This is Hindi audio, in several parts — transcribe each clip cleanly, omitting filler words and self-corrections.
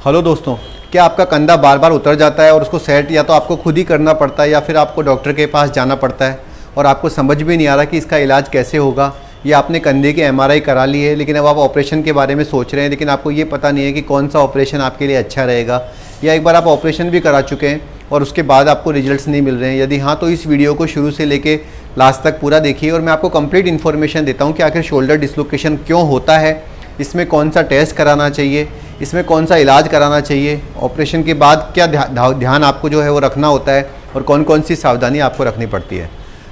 हेलो दोस्तों, क्या आपका कंधा बार बार उतर जाता है और उसको सेट या तो आपको खुद ही करना पड़ता है या फिर आपको डॉक्टर के पास जाना पड़ता है और आपको समझ भी नहीं आ रहा कि इसका इलाज कैसे होगा। या आपने कंधे की एमआरआई करा ली है लेकिन अब आप ऑपरेशन के बारे में सोच रहे हैं, लेकिन आपको ये पता नहीं है कि कौन सा ऑपरेशन आपके लिए अच्छा रहेगा। या एक बार आप ऑपरेशन भी करा चुके हैं और उसके बाद आपको रिजल्ट्स नहीं मिल रहे हैं। यदि हाँ, तो इस वीडियो को शुरू से लेके लास्ट तक पूरा देखिए और मैं आपको कंप्लीट इन्फॉर्मेशन देता हूँ कि आखिर शोल्डर डिसलोकेशन क्यों होता है, इसमें कौन सा टेस्ट कराना चाहिए, इसमें कौन सा इलाज कराना चाहिए, ऑपरेशन के बाद क्या ध्यान आपको जो है वो रखना होता है और कौन कौन सी सावधानी आपको रखनी पड़ती है।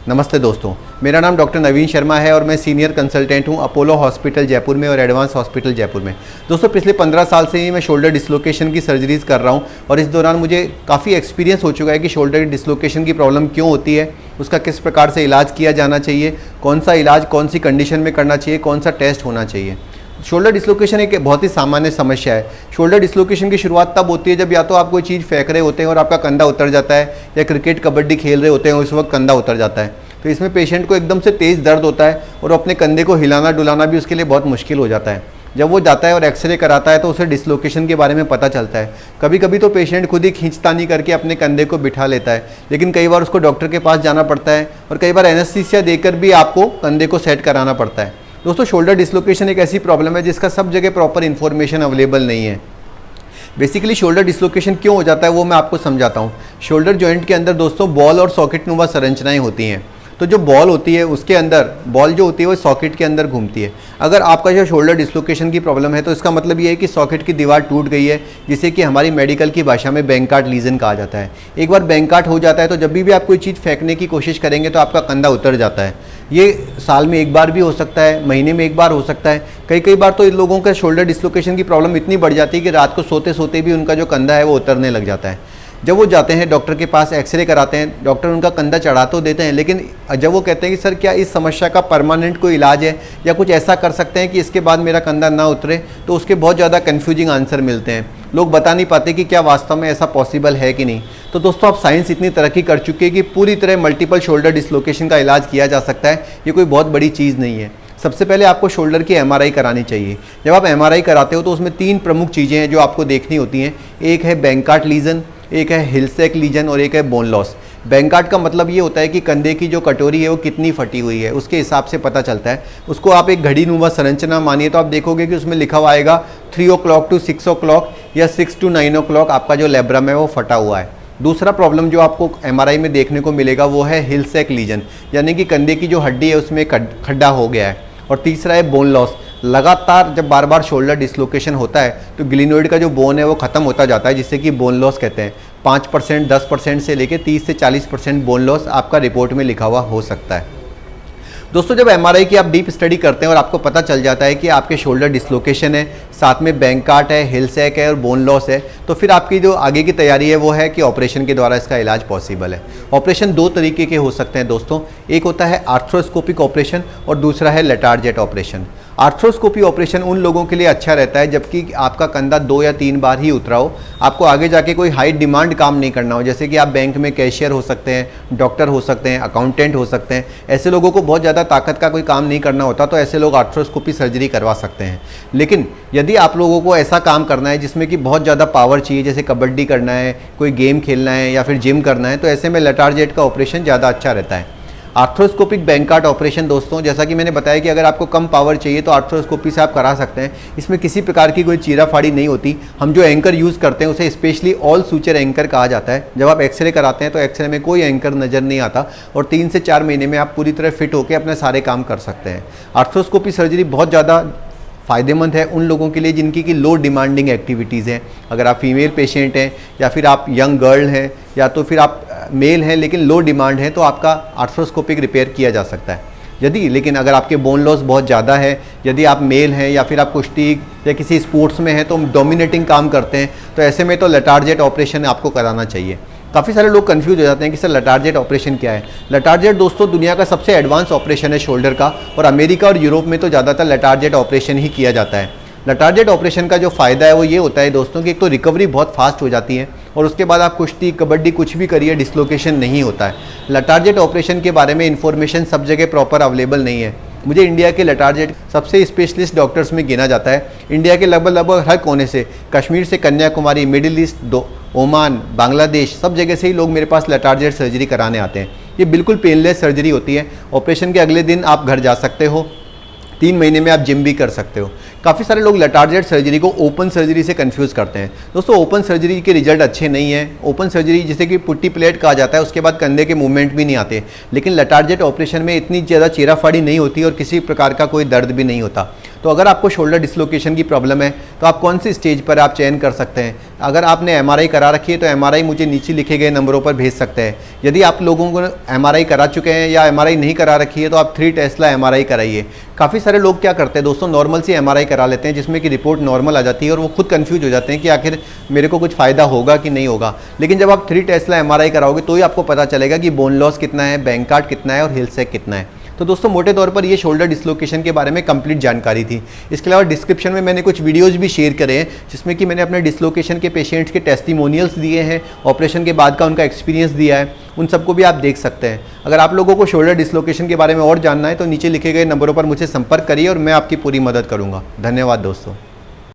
नमस्ते दोस्तों, मेरा नाम डॉक्टर नवीन शर्मा है और मैं सीनियर कंसल्टेंट हूं अपोलो हॉस्पिटल जयपुर में और एडवांस हॉस्पिटल जयपुर में। दोस्तों, पिछले 15 साल से ही मैं शोल्डर डिसलोकेशन की सर्जरीज़ कर रहा हूं और इस दौरान मुझे काफ़ी एक्सपीरियंस हो चुका है कि शोल्डर डिसलोकेशन की प्रॉब्लम क्यों होती है, उसका किस प्रकार से इलाज किया जाना चाहिए, कौन सा इलाज कौन सी कंडीशन में करना चाहिए, कौन सा टेस्ट होना चाहिए। शोल्डर डिसलोकेशन एक बहुत ही सामान्य समस्या है। शोल्डर डिसलोकेशन की शुरुआत तब होती है जब या तो आप कोई चीज़ फेंक रहे होते हैं और आपका कंधा उतर जाता है, या क्रिकेट कबड्डी खेल रहे होते हैं उस वक्त कंधा उतर जाता है। तो इसमें पेशेंट को एकदम से तेज़ दर्द होता है और अपने कंधे को हिलाना डुलाना भी उसके लिए बहुत मुश्किल हो जाता है। जब वो जाता है और एक्सरे कराता है तो उसे डिसलोकेशन के बारे में पता चलता है। कभी कभी तो पेशेंट खुद ही खींचतानी करके अपने कंधे को बिठा लेता है, लेकिन कई बार उसको डॉक्टर के पास जाना पड़ता है और कई बार एनेस्थीसिया देकर भी आपको कंधे को सेट कराना पड़ता है। दोस्तों, शोल्डर डिसलोकेशन एक ऐसी प्रॉब्लम है जिसका सब जगह प्रॉपर इन्फॉर्मेशन अवेलेबल नहीं है। बेसिकली शोल्डर डिसलोकेशन क्यों हो जाता है वो मैं आपको समझाता हूँ। शोल्डर जॉइंट के अंदर दोस्तों बॉल और सॉकेट नुमा संरचनाएं होती हैं। तो जो बॉल होती है उसके अंदर, बॉल जो होती है वो सॉकेट के अंदर घूमती है। अगर आपका जो शोल्डर डिसलोकेशन की प्रॉब्लम है तो इसका मतलब ये है कि सॉकेट की दीवार टूट गई है, जिसे कि हमारी मेडिकल की भाषा में बैंकार्ड लीजन कहा जाता है। एक बार बैंकार्ड हो जाता है तो जब भी आप कोई चीज़ फेंकने की कोशिश करेंगे तो आपका कंधा उतर जाता है। ये साल में एक बार भी हो सकता है, महीने में एक बार हो सकता है। कई बार तो इन लोगों का शोल्डर डिसलोकेशन की प्रॉब्लम इतनी बढ़ जाती है कि रात को सोते सोते भी उनका जो कंधा है वो उतरने लग जाता है। जब वो जाते हैं डॉक्टर के पास, एक्सरे कराते हैं, डॉक्टर उनका कंधा चढ़ा तो देते हैं, लेकिन जब वो कहते हैं कि सर क्या इस समस्या का परमानेंट कोई इलाज है या कुछ ऐसा कर सकते हैं कि इसके बाद मेरा कंधा ना उतरे, तो उसके बहुत ज़्यादा कन्फ्यूजिंग आंसर मिलते हैं। लोग बता नहीं पाते कि क्या वास्तव में ऐसा पॉसिबल है कि नहीं। तो दोस्तों, अब साइंस इतनी तरक्की कर चुकी है कि पूरी तरह मल्टीपल शोल्डर डिसलोकेशन का इलाज किया जा सकता है। ये कोई बहुत बड़ी चीज़ नहीं है। सबसे पहले आपको शोल्डर की एमआरआई करानी चाहिए। जब आप एमआरआई कराते हो तो उसमें 3 प्रमुख चीज़ें हैं जो आपको देखनी होती हैं। एक है बैंकार्ड लीजन, एक है हिलसैक लीजन और एक है बोन लॉस। बैंकार्ड का मतलब ये होता है कि कंधे की जो कटोरी है वो कितनी फटी हुई है, उसके हिसाब से पता चलता है। उसको आप एक घड़ी नुमा संरचना मानिए तो आप देखोगे कि उसमें लिखा हुआ आएगा 3 o'clock to 6 o'clock या 6 to 9 o'clock आपका जो लेब्रम है वो फटा हुआ है। दूसरा प्रॉब्लम जो आपको एमआरआई में देखने को मिलेगा वो है हिलसैक लीजन, यानी कि कंधे की जो हड्डी है उसमें खड्डा हो गया है। और तीसरा है बोन लॉस। लगातार जब बार बार शोल्डर डिसलोकेशन होता है तो ग्लिनोइड का जो बोन है वो ख़त्म होता जाता है, जिससे कि बोन लॉस कहते हैं। 5%, 10% से लेकर 30 से 40% बोन लॉस आपका रिपोर्ट में लिखा हुआ हो सकता है। दोस्तों, जब एमआरआई की आप डीप स्टडी करते हैं और आपको पता चल जाता है कि आपके शोल्डर डिसलोकेशन है, साथ में बैंकार्ड है, हिलसैक है और बोन लॉस है, तो फिर आपकी जो आगे की तैयारी है वो है कि ऑपरेशन के द्वारा इसका इलाज पॉसिबल है। ऑपरेशन 2 तरीके के हो सकते हैं दोस्तों। एक होता है आर्थ्रोस्कोपिक ऑपरेशन और दूसरा है लेटार्जेट ऑपरेशन। आर्थ्रोस्कोपी ऑपरेशन उन लोगों के लिए अच्छा रहता है जबकि आपका कंधा 2 या 3 बार ही उतरा हो, आपको आगे जाके कोई हाई डिमांड काम नहीं करना हो। जैसे कि आप बैंक में कैशियर हो सकते हैं, डॉक्टर हो सकते हैं, अकाउंटेंट हो सकते हैं। ऐसे लोगों को बहुत ज़्यादा ताकत का कोई काम नहीं करना होता, तो ऐसे लोग आर्थ्रोस्कोपी सर्जरी करवा सकते हैं। लेकिन यदि आप लोगों को ऐसा काम करना है जिसमें कि बहुत ज़्यादा पावर चाहिए, जैसे कबड्डी करना है, कोई गेम खेलना है या फिर जिम करना है, तो ऐसे में लेटार्जेट का ऑपरेशन ज़्यादा अच्छा रहता है। आर्थ्रोस्कोपिक बैंकार्ड ऑपरेशन दोस्तों, जैसा कि मैंने बताया कि अगर आपको कम पावर चाहिए तो आर्थ्रोस्कोपी से आप करा सकते हैं। इसमें किसी प्रकार की कोई चीरा फाड़ी नहीं होती। हम जो एंकर यूज़ करते हैं उसे स्पेशली ऑल सूचर एंकर कहा जाता है। जब आप एक्सरे कराते हैं तो एक्सरे में कोई एंकर नज़र नहीं आता और 3 से 4 महीने में आप पूरी तरह फिट होकर अपने सारे काम कर सकते हैं। आर्थ्रोस्कोपी सर्जरी बहुत ज़्यादा फ़ायदेमंद है उन लोगों के लिए जिनकी की लो डिमांडिंग एक्टिविटीज़ हैं। अगर आप फीमेल पेशेंट हैं या फिर आप यंग गर्ल हैं या तो फिर आप मेल हैं लेकिन लो डिमांड है, तो आपका आर्थ्रोस्कोपिक रिपेयर किया जा सकता है। लेकिन अगर आपके बोन लॉस बहुत ज़्यादा है, यदि आप मेल हैं या फिर आप कुश्ती या किसी स्पोर्ट्स में हैं तो डोमिनेटिंग काम करते हैं, तो ऐसे में तो लेटार्जेट ऑपरेशन आपको कराना चाहिए। काफ़ी सारे लोग कंफ्यूज हो जाते हैं कि सर लेटार्जेट ऑपरेशन क्या है। लेटार्जेट दोस्तों दुनिया का सबसे एडवांस ऑपरेशन है शोल्डर का, और अमेरिका और यूरोप में तो ज़्यादातर लेटार्जेट ऑपरेशन ही किया जाता है। लेटार्जेट ऑपरेशन का जो फ़ायदा है वो ये होता है दोस्तों कि एक तो रिकवरी बहुत फास्ट हो जाती है और उसके बाद आप कुश्ती कबड्डी कुछ भी करिए डिसलोकेशन नहीं होता है। लेटार्जेट ऑपरेशन के बारे में इंफॉर्मेशन सब जगह प्रॉपर अवेलेबल नहीं है। मुझे इंडिया के लेटार्जेट सबसे स्पेशलिस्ट डॉक्टर्स में गिना जाता है। इंडिया के लगभग हर कोने से, कश्मीर से Kanyakumari, middle east, Oman, Bangladesh, सब जगह से ही लोग मेरे पास लेटार्जेट सर्जरी कराने आते हैं। ये बिल्कुल पेनलेस सर्जरी होती है। ऑपरेशन के अगले दिन आप घर जा सकते हो, 3 महीने में आप जिम भी कर सकते हो। काफ़ी सारे लोग लेटार्जेट सर्जरी को ओपन सर्जरी से कंफ्यूज करते हैं। दोस्तों, ओपन सर्जरी के रिजल्ट अच्छे नहीं हैं। ओपन सर्जरी जिसे कि पुट्टी प्लेट कहा जाता है, उसके बाद कंधे के मूवमेंट भी नहीं आते। लेकिन लेटार्जेट ऑपरेशन में इतनी ज़्यादा चीराफाड़ी नहीं होती और किसी प्रकार का कोई दर्द भी नहीं होता। तो अगर आपको शोल्डर डिसलोकेशन की प्रॉब्लम है तो आप कौन सी स्टेज पर आप चयन कर सकते हैं। अगर आपने एमआरआई करा रखी है तो एमआरआई मुझे नीचे लिखे गए नंबरों पर भेज सकते हैं। यदि आप लोगों को एमआरआई करा चुके हैं या एमआरआई नहीं करा रखी है तो आप 3 टेस्ला एमआरआई कराइए। काफ़ी सारे लोग क्या करते हैं दोस्तों, नॉर्मल सी एमआरआई करा लेते हैं जिसमें कि रिपोर्ट नॉर्मल आ जाती है और वो खुद कंफ्यूज हो जाते हैं कि आखिर मेरे को कुछ फ़ायदा होगा कि नहीं होगा। लेकिन जब आप 3 टेस्ला एमआरआई कराओगे तो ही आपको पता चलेगा कि बोन लॉस कितना है, बैंकार्ड कितना है और हिल सैग कितना है। तो दोस्तों, मोटे तौर पर ये शोल्डर डिसलोकेशन के बारे में कंप्लीट जानकारी थी। इसके अलावा डिस्क्रिप्शन में मैंने कुछ वीडियोज़ भी शेयर करे हैं जिसमें कि मैंने अपने डिसलोकेशन के पेशेंट्स के टेस्टिमोनियल्स दिए हैं, ऑपरेशन के बाद का उनका एक्सपीरियंस दिया है। उन सबको भी आप देख सकते हैं। अगर आप लोगों को शोल्डर डिसलोकेशन के बारे में और जानना है तो नीचे लिखे गए नंबरों पर मुझे संपर्क करिए और मैं आपकी पूरी मदद करूँगा। धन्यवाद दोस्तों।